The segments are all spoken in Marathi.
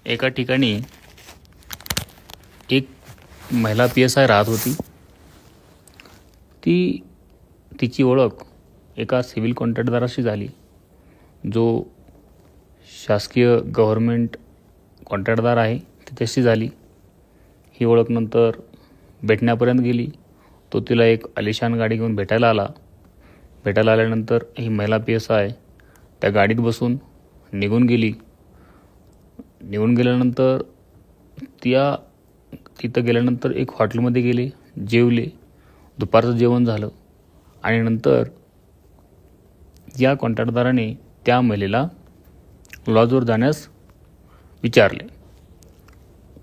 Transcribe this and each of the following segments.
एका ठिकाणी एक महिला PSI राहत होती. तिची ओळख एका सिव्हिल कॉन्ट्रॅक्टदाराशी झाली, जो शासकीय गव्हर्नमेंट कॉन्ट्रॅक्टदार आहे त्याच्याशी झाली. ही ओळख नंतर भेटण्यापर्यंत गेली. तो तिला एक आलिशान गाडी घेऊन भेटायला आला. भेटायला आल्यानंतर ही महिला PSI त्या गाडीत बसून निघून गेली. निघून गेल्यानंतर तिथं गेल्यानंतर एक हॉटेलमध्ये गेले, जेवले, दुपारचं जेवण झालं आणि नंतर या कॉन्ट्रॅक्टदाराने त्या महिलेला लॉजवर जाण्यास विचारले.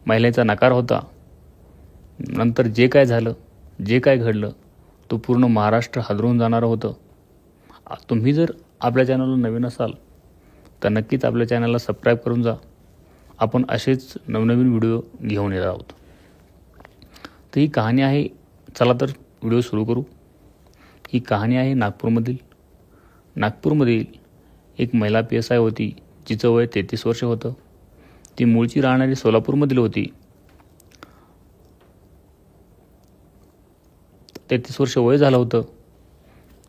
महिलेचा नकार होता. नंतर जे काय झालं, जे काय घडलं, तो पूर्ण महाराष्ट्र हादरून जाणारं होतं. तुम्ही जर आपल्या चॅनलला नवीन असाल तर नक्कीच आपल्या चॅनलला सबस्क्राईब करून जा. आपण असेच नवनवीन व्हिडिओ घेऊन येत आहोत. तर ही कहाणी आहे. चला तर व्हिडिओ सुरू करू. ही कहाणी आहे नागपूरमधील एक महिला PSI होती, जिचं वय 33 वर्ष होतं. ती मूळची राहणारी सोलापूरमधील होती. 33 वर्ष वय झालं होतं.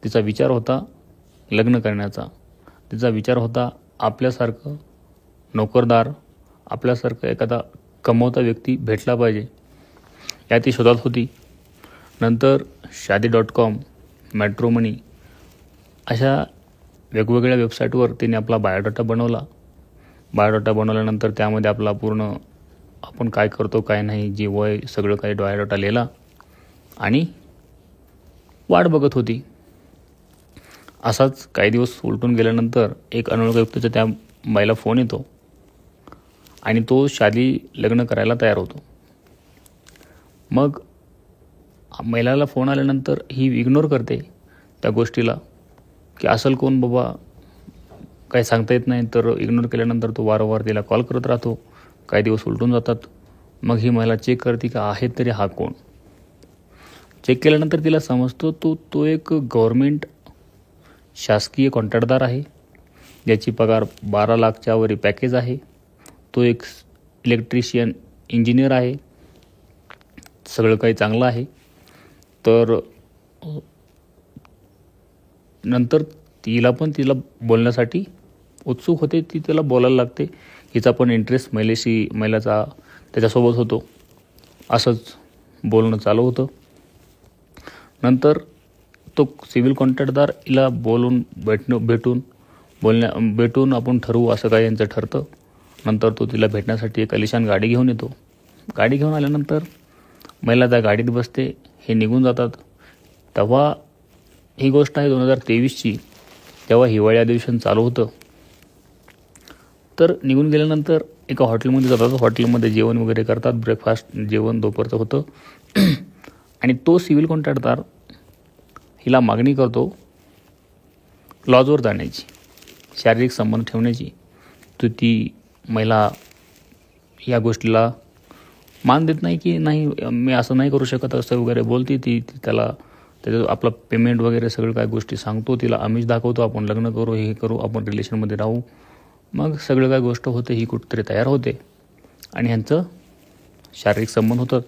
तिचा विचार होता लग्न करण्याचा. तिचा विचार होता आपल्यासारखं नोकरदार, आपल्यासारखं एखादा कमवता व्यक्ती भेटला पाहिजे, या ती शोधात होती. नंतर शादी.com, मॅट्रोमनी अशा वेगवेगळ्या वेबसाईटवर तिने आपला बायोडाटा बनवला. बायोडाटा बनवल्यानंतर त्यामध्ये आपला पूर्ण आपण काय करतो काय नाही, जे वय, सगळं काही बायोडाटा लिहिला आणि वाट बघत होती. असाच काही दिवस उलटून गेल्यानंतर एक अनोळखी व्यक्तीचा त्या बाईला फोन येतो आणि तो लग्न करायला तयार होतो. मग महिलाला फोन आल्यानंतर ही इग्नोर करते त्या गोष्टीला, की असेल कोण बाबा, काही सांगता येत नाही. तर इग्नोर केल्यानंतर तो वारंवार तिला कॉल करत राहतो. काही दिवस उलटून जातात. मग ही महिला चेक करते की आहे तरी हा कोण. चेक केल्यानंतर तिला समजतो तो एक गव्हर्नमेंट शासकीय कॉन्ट्रॅक्टदार आहे, ज्याची पगार 12 लाखच्या वरी पॅकेज आहे. तो एक इलेक्ट्रिशियन इंजिनियर आहे. सगळं काही चांगलं आहे. तर नंतर तिला बोलण्यासाठी उत्सुक होते. ती त्याला बोलायला लागते. हिचा पण इंटरेस्ट महिलेचा त्याच्यासोबत होतो. असंच बोलणं चालू होतं. नंतर तो सिव्हिल कॉन्ट्रॅक्टदार हिला भेटून आपण ठरवू असं काय यांचं ठरतं. नंतर तो तिला भेटण्यासाठी एक आलिशान गाडी घेऊन येतो. गाडी घेऊन आल्यानंतर महिला त्या गाडीत बसते. हे निघून जातात. तेव्हा ही गोष्ट आहे 2023ची, तेव्हा हिवाळी अधिवेशन चालू होतं. तर निघून गेल्यानंतर एका हॉटेलमध्ये जातात. हॉटेलमध्ये जेवण वगैरे करतात. ब्रेकफास्ट, जेवण दुपारचं होतं. आणि तो सिव्हिल कॉन्ट्रॅक्टदार हिला मागणी करतो लॉजवर जाण्याची, शारीरिक संबंध ठेवण्याची. तर ती महिला या गोष्टीला मान देत नाही, की नाही मी असं नाही करू शकत, असं वगैरे बोलते. ती त्याला त्याचं आपलं पेमेंट वगैरे सगळं काय गोष्टी सांगतो. तिला आमिष दाखवतो, आपण लग्न करू, हे करू, आपण रिलेशनमध्ये राहू. मग सगळं काय गोष्ट होते. ही कुठेतरी तयार होते आणि ह्यांचं शारीरिक संबंध होतात.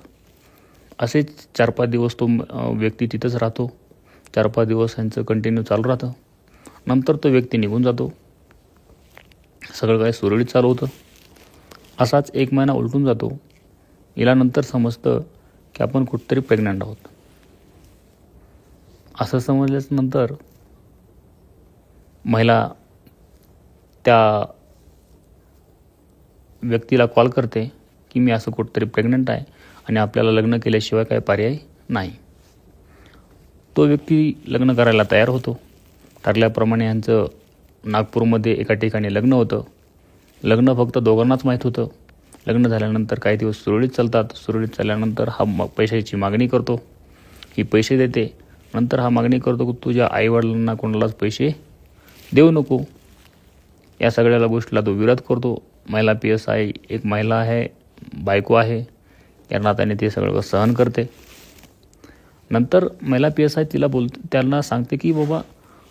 असेच 4-5 दिवस तो व्यक्ती तिथंच राहतो. 4-5 दिवस ह्यांचं कंटिन्यू चालू राहतं. नंतर तो व्यक्ती निघून जातो. सगळं काय सुरळीत चालू होतं. असाच 1 महिना उलटून जातो. हिला नंतर समजतं की आपण कुठेतरी प्रेग्नंट आहोत. असं समजल्याच नंतर महिला त्या व्यक्तीला कॉल करते की मी असं कुठेतरी प्रेग्नंट आहे आणि आपल्याला लग्न केल्याशिवाय काही पर्याय नाही. तो व्यक्ती लग्न करायला तयार होतो. ठरल्याप्रमाणे यांचं नागपूरमध्ये एका ठिकाणी लग्न होतं. लग्न फक्त दोघांनाच माहीत होतं. लग्न झाल्यानंतर काही दिवस सुरळीत चालतात. सुरळीत चालल्यानंतर हा पैशाची मागणी करतो. ही पैसे देते. नंतर हा मागणी करतो की तुझ्या आईवडिलांना कोणालाच पैसे देऊ नको. या सगळ्या गोष्टीला तो विरोध करतो. महिला PSI एक महिला आहे, बायको आहे, या नात्याने ते सगळं सहन करते. नंतर महिला PSI त्यांना सांगते की बाबा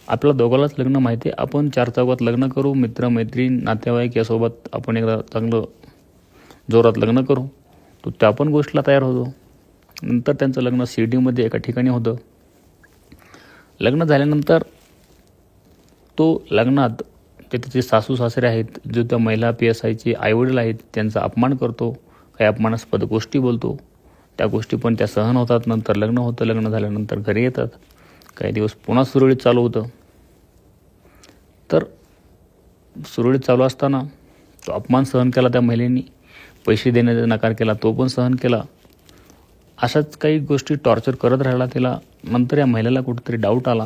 आपल्या दोघांनाच लग्न माहिती आहे, आपण 4 चौघात लग्न करू, मित्रमैत्रीण नातेवाईक यासोबत आपण एकदा चांगलं जोरात लग्न करू. तो त्या पण गोष्टीला तयार होतो. नंतर त्यांचं लग्न शिर्डीमध्ये एका ठिकाणी होतं. लग्न झाल्यानंतर तो लग्नात ते त्याचे सासू सासरे आहेत, जो त्या महिला PSIचे आईवडील आहेत, त्यांचा अपमान करतो, काही अपमानास्पद गोष्टी बोलतो. त्या गोष्टी पण त्या सहन होतात. नंतर लग्न होतं. लग्न झाल्यानंतर घरी येतात. काही दिवस पुन्हा सुरळीत चालू होतं. तर सुरळीत चालू असताना तो अपमान सहन केला त्या महिलेनी, पैसे देण्याचा नकार केला, तो पण सहन केला. अशाच काही गोष्टी टॉर्चर करत राहिला तिला. नंतर या महिलेला कुठेतरी डाऊट आला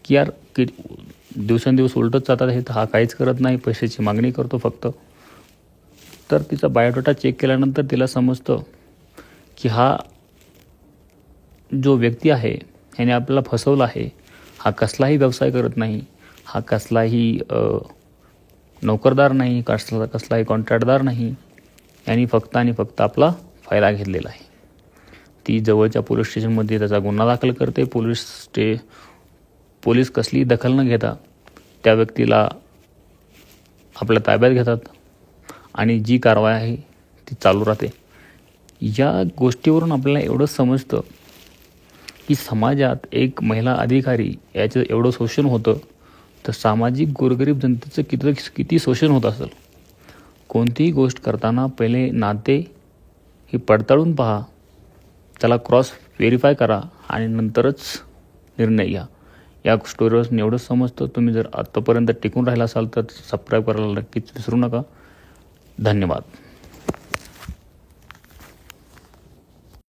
की यार की दिवसेंदिवस उलटत जातात हे, हा काहीच करत नाही, पैशाची मागणी करतो फक्त. तर तिचा बायोडाटा चेक केल्यानंतर तिला समजतं की हा जो व्यक्ती आहे ह्याने आपल्याला फसवलं आहे. हा कसलाही व्यवसाय करत नाही, हा कसलाही नोकरदार नाही, कसलाही कॉन्ट्रॅक्टदार नाही. यांनी फक्त आणि फक्त आपला फायदा घेतलेला आहे. ती जवळच्या पोलीस स्टेशनमध्ये त्याचा गुन्हा दाखल करते. पोलीस कसलीही दखल न घेता त्या व्यक्तीला आपल्या ताब्यात घेतात आणि जी कारवाई आहे ती चालू राहते. या गोष्टीवरून आपल्याला एवढंच समजतं की समाजात एक महिला अधिकारी याचं एवढं शोषण होतं, तर सामाजिक गोरगरीब जनतेचं किती शोषण होत असेल. कोणतीही गोष्ट करताना पहिले नाते ही पडताळून पहा, त्याला क्रॉस व्हेरीफाय करा आणि नंतरच निर्णय घ्या. या स्टोरीवरून एवढंच समजतं. तुम्ही जर आत्तापर्यंत टिकून राहिला असाल तर सबस्क्राईब करायला नक्कीच विसरू नका. धन्यवाद.